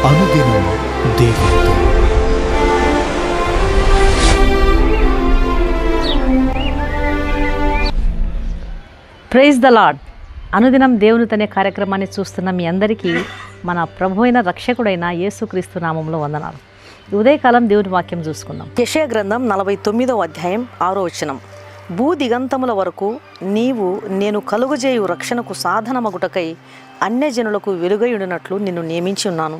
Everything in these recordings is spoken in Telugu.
అనుదినం దేవునితో. Praise the lord. అనుదినం దేవునితో అనే కార్యక్రమాన్ని చూస్తున్న మీ అందరికీ మన ప్రభు అయిన రక్షకుడైన యేసుక్రీస్తు నామంలో వందనాలు. ఉదయకాలం దేవుని వాక్యం చూసుకుందాం. యెషయా గ్రంథం 49వ అధ్యాయం 6వ వచనం. భూ దిగంతముల వరకు నేను కలుగజేయు రక్షణకు సాధనమగుటకై అన్యజనులకు వెలుగయుడినట్లు నిన్ను నియమించి ఉన్నాను.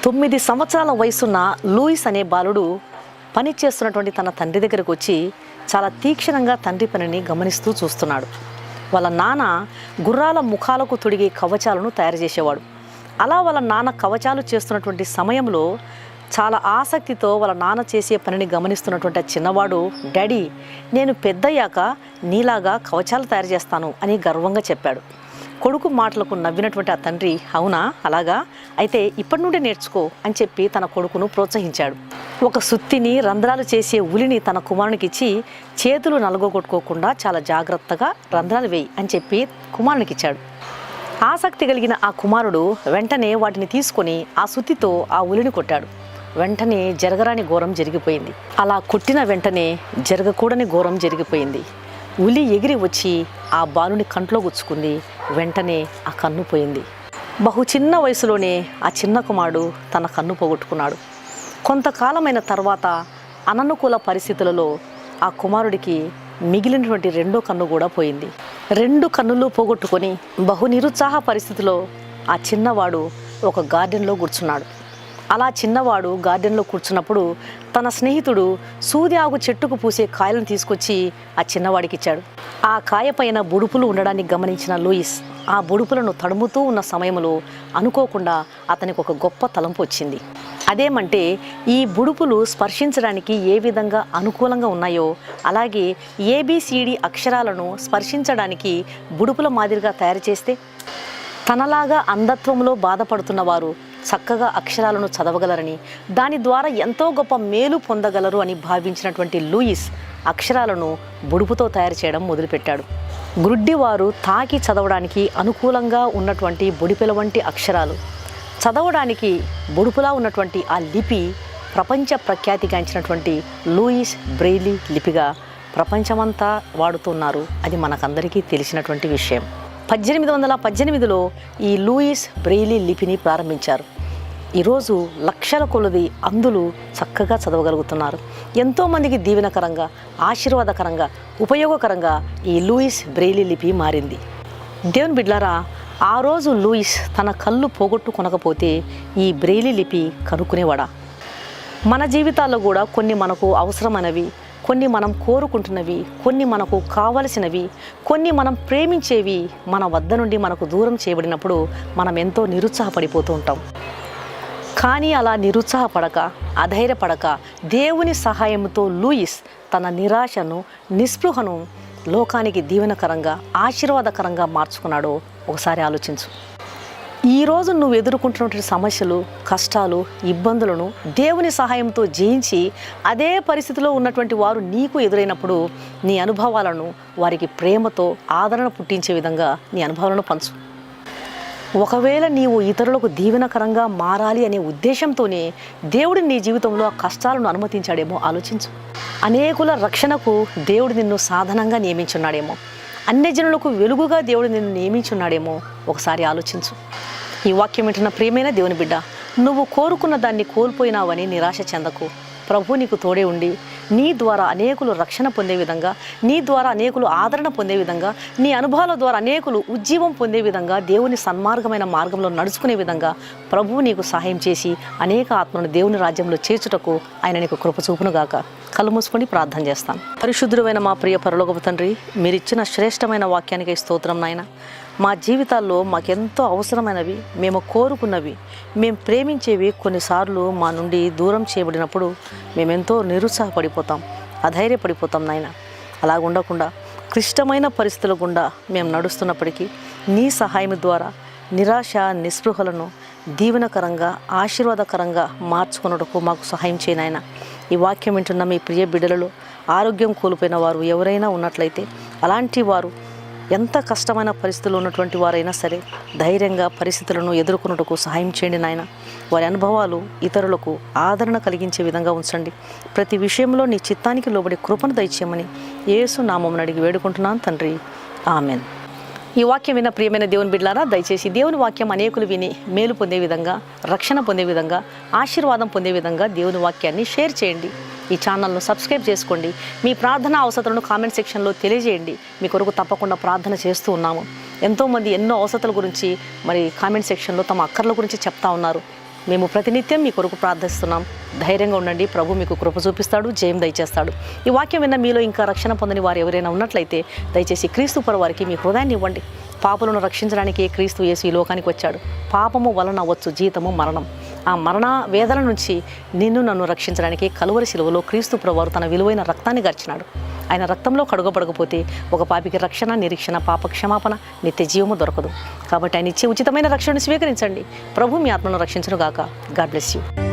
9 సంవత్సరాల వయసున్న లూయిస్ అనే బాలుడు పని చేస్తున్నటువంటి తన తండ్రి దగ్గరకు వచ్చి చాలా తీక్షణంగా తండ్రి పనిని గమనిస్తూ చూస్తున్నాడు. వాళ్ళ నాన్న గుర్రాల ముఖాలకు తొడిగే కవచాలను తయారు చేసేవాడు. అలా వాళ్ళ నాన్న కవచాలు చేస్తున్నటువంటి సమయంలో చాలా ఆసక్తితో వాళ్ళ నాన్న చేసే పనిని గమనిస్తున్నటువంటి చిన్నవాడు, డాడీ, నేను పెద్దయ్యాక నీలాగా కవచాలు తయారు చేస్తాను అని గర్వంగా చెప్పాడు. కొడుకు మాటలకు నవ్వినటువంటి ఆ తండ్రి, అవునా, అలాగా, అయితే ఇప్పటి నుండి నేర్చుకో అని చెప్పి తన కొడుకును ప్రోత్సహించాడు. ఒక సుత్తిని, రంధ్రాలు చేసే ఉలిని తన కుమారునికి ఇచ్చి చేతులు నలగొట్టుకోకుండా చాలా జాగ్రత్తగా రంధ్రాలు వేయి అని చెప్పి కుమారునికి ఇచ్చాడు. ఆసక్తి కలిగిన ఆ కుమారుడు వెంటనే వాటిని తీసుకొని ఆ సుత్తితో ఆ ఉలిని కొట్టాడు. వెంటనే జరగరాని ఘోరం జరిగిపోయింది. అలా కొట్టిన వెంటనే జరగకూడని ఘోరం జరిగిపోయింది. ఉలి ఎగిరి వచ్చి ఆ బాలుని కంట్లో గుచ్చుకుంది. వెంటనే ఆ కన్ను పోయింది. బహు చిన్న వయసులోనే ఆ చిన్న కుమారుడు తన కన్ను పోగొట్టుకున్నాడు. కొంతకాలమైన తర్వాత అననుకూల పరిస్థితులలో ఆ కుమారుడికి మిగిలినటువంటి రెండో కన్ను కూడా పోయింది. 2 కన్నులు పోగొట్టుకొని బహు నిరుత్సాహ పరిస్థితిలో ఆ చిన్నవాడు ఒక గార్డెన్లో కూర్చున్నాడు. అలా చిన్నవాడు గార్డెన్లో కూర్చున్నప్పుడు తన స్నేహితుడు సూది ఆగు చెట్టుకు పూసే కాయలను తీసుకొచ్చి ఆ చిన్నవాడికి ఇచ్చాడు. ఆ కాయ పైన బుడుపులు ఉండడాన్ని గమనించిన లూయిస్ ఆ బుడుపులను తడుముతూ ఉన్న సమయంలో అనుకోకుండా అతనికి ఒక గొప్ప తలంపు వచ్చింది. అదేమంటే, ఈ బుడుపులు స్పర్శించడానికి ఏ విధంగా అనుకూలంగా ఉన్నాయో అలాగే ABCD అక్షరాలను స్పర్శించడానికి బుడుపుల మాదిరిగా తయారు చేస్తే తనలాగా అంధత్వంలో బాధపడుతున్న వారు చక్కగా అక్షరాలను చదవగలరని, దాని ద్వారా ఎంతో గొప్ప మేలు పొందగలరు అని భావించినటువంటి లూయిస్ అక్షరాలను బుడుపుతో తయారు చేయడం మొదలుపెట్టాడు. గ్రుడ్డివారు తాకి చదవడానికి అనుకూలంగా ఉన్నటువంటి బుడిపెల వంటి అక్షరాలు, చదవడానికి బుడుపులా ఉన్నటువంటి ఆ లిపి ప్రపంచ ప్రఖ్యాతిగాంచినటువంటి లూయిస్ బ్రెయిలీ లిపిగా ప్రపంచమంతా వాడుతున్నారు. అది మనకందరికీ తెలిసినటువంటి విషయం. 1818లో ఈ లూయిస్ బ్రెయిలీ లిపిని ప్రారంభించారు. ఈరోజు లక్షల కొలది అంధులు చక్కగా చదవగలుగుతున్నారు. ఎంతోమందికి దీవెనకరంగా, ఆశీర్వాదకరంగా, ఉపయోగకరంగా ఈ లూయిస్ బ్రెయిలీ లిపి మారింది. దేవుని బిడ్డలారా, ఆ రోజు లూయిస్ తన కళ్ళు పోగొట్టుకొనకపోతే ఈ బ్రెయిలీ లిపి కనుక్కునేవాడా? మన జీవితాల్లో కూడా కొన్ని మనకు అవసరమైనవి, కొన్ని మనం కోరుకుంటున్నవి, కొన్ని మనకు కావలసినవి, కొన్ని మనం ప్రేమించేవి మన వద్ద నుండి మనకు దూరం చేయబడినప్పుడు మనం ఎంతో నిరుత్సాహపడిపోతూ ఉంటాం. కానీ అలా నిరుత్సాహపడక, అధైర్యపడక దేవుని సహాయంతో లూయిస్ తన నిరాశను, నిస్పృహను లోకానికి దీవెనకరంగా, ఆశీర్వాదకరంగా మార్చుకున్నాడో ఒకసారి ఆలోచించు. ఈరోజు నువ్వు ఎదుర్కొంటున్నటువంటి సమస్యలు, కష్టాలు, ఇబ్బందులను దేవుని సహాయంతో జయించి అదే పరిస్థితిలో ఉన్నటువంటి వారు నీకు ఎదురైనప్పుడు నీ అనుభవాలను వారికి ప్రేమతో ఆదరణ పుట్టించే విధంగా నీ అనుభవాలను పంచు. ఒకవేళ నీవు ఇతరులకు దీవెనకరంగా మారాలి అనే ఉద్దేశంతోనే దేవుడు నీ జీవితంలో ఆ కష్టాలను అనుమతించాడేమో ఆలోచించు. అనేకుల రక్షణకు దేవుడు నిన్ను సాధనంగా నియమించున్నాడేమో, అన్యజనులకు వెలుగుగా దేవుడు నిన్ను నియమించున్నాడేమో ఒకసారి ఆలోచించు. ఈ వాక్యం వింటున్న ప్రియమైన దేవుని బిడ్డ, నువ్వు కోరుకున్న దాన్ని కోల్పోయినావని నిరాశ చెందకు. ప్రభు నీకు తోడే ఉండి నీ ద్వారా అనేకులు రక్షణ పొందే విధంగా, నీ ద్వారా అనేకులు ఆదరణ పొందే విధంగా, నీ అనుభవాల ద్వారా అనేకులు ఉజ్జీవం పొందే విధంగా, దేవుని సన్మార్గమైన మార్గంలో నడుచుకునే విధంగా ప్రభువు నీకు సహాయం చేసి అనేక ఆత్మలను దేవుని రాజ్యంలో చేర్చుటకు ఆయన నీకు కృప చూపునుగాక. కళ్ళు మూసుకొని ప్రార్థన చేస్తాను. పరిశుద్ధుడైన మా ప్రియ పరలోకపు తండ్రి, మీరిచ్చిన శ్రేష్టమైన వాక్యానికి స్తోత్రం నాయన. మా జీవితాల్లో మాకెంతో అవసరమైనవి, మేము కోరుకున్నవి, మేము ప్రేమించేవి కొన్నిసార్లు మా నుండి దూరం చేయబడినప్పుడు మేమెంతో నిరుత్సాహపడిపోతాం, అధైర్యపడిపోతాం నాయన. అలాగుండకుండా క్లిష్టమైన పరిస్థితుల గుండా మేము నడుస్తున్నప్పటికీ నీ సహాయం ద్వారా నిరాశ, నిస్పృహలను దీవెనకరంగా, ఆశీర్వాదకరంగా మార్చుకున్నటకు మాకు సహాయం చేయనాయన. ఈ వాక్యం వింటున్న మీ ప్రియ బిడ్డలలో ఆరోగ్యం కోల్పోయిన వారు ఎవరైనా ఉన్నట్లయితే అలాంటి వారు ఎంత కష్టమైన పరిస్థితుల్లో ఉన్నటువంటి వారైనా సరే ధైర్యంగా పరిస్థితులను ఎదుర్కొనుటకు సహాయం చేయండి నాయన. వారి అనుభవాలు ఇతరులకు ఆదరణ కలిగించే విధంగా ఉంచండి. ప్రతి విషయంలో నీ చిత్తానికి లోబడి కృపను దయచేయమని యేసు నామమున అడిగి వేడుకుంటున్నాను తండ్రి, ఆమెన్. ఈ వాక్యం విన్న ప్రియమైన దేవుని బిడ్డలారా, దయచేసి దేవుని వాక్యం అనేకులు విని మేలు పొందే విధంగా, రక్షణ పొందే విధంగా, ఆశీర్వాదం పొందే విధంగా దేవుని వాక్యాన్ని షేర్ చేయండి. ఈ ఛానల్ను సబ్స్క్రైబ్ చేసుకోండి. మీ ప్రార్థన అవసరాలను కామెంట్ సెక్షన్లో తెలియజేయండి. మీ కొరకు తప్పకుండా ప్రార్థన చేస్తూ ఉన్నాము. ఎంతోమంది ఎన్నో అవసరాల గురించి మరి కామెంట్ సెక్షన్లో తమ అక్కర్ల గురించి చెప్తా ఉన్నారు. మేము ప్రతినిత్యం మీ కొరకు ప్రార్థిస్తున్నాం. ధైర్యంగా ఉండండి. ప్రభు మీకు కృప చూపిస్తాడు, జయం దయచేస్తాడు. ఈ వాక్యం విన్న మీలో ఇంకా రక్షణ పొందని వారు ఎవరైనా ఉన్నట్లయితే దయచేసి క్రీస్తు వారికి మీ హృదయాన్ని ఇవ్వండి. పాపులను రక్షించడానికి క్రీస్తు యేసు ఈ లోకానికి వచ్చాడు. పాపము వలన వచ్చు జీతము మరణం. ఆ మరణ వేదన నుంచి నన్ను రక్షించడానికి కలువరి శిలువలో క్రీస్తు ప్రభువారు తన విలువైన రక్తాన్ని గర్చినాడు. ఆయన రక్తంలో కడుగబడకపోతే ఒక పాపికి రక్షణ, నిరీక్షణ, పాప క్షమాపణ, నిత్య జీవము దొరకదు. కాబట్టి ఆయన ఇచ్చే ఉచితమైన రక్షణను స్వీకరించండి. ప్రభు మీ ఆత్మను రక్షించును గాక. God bless you.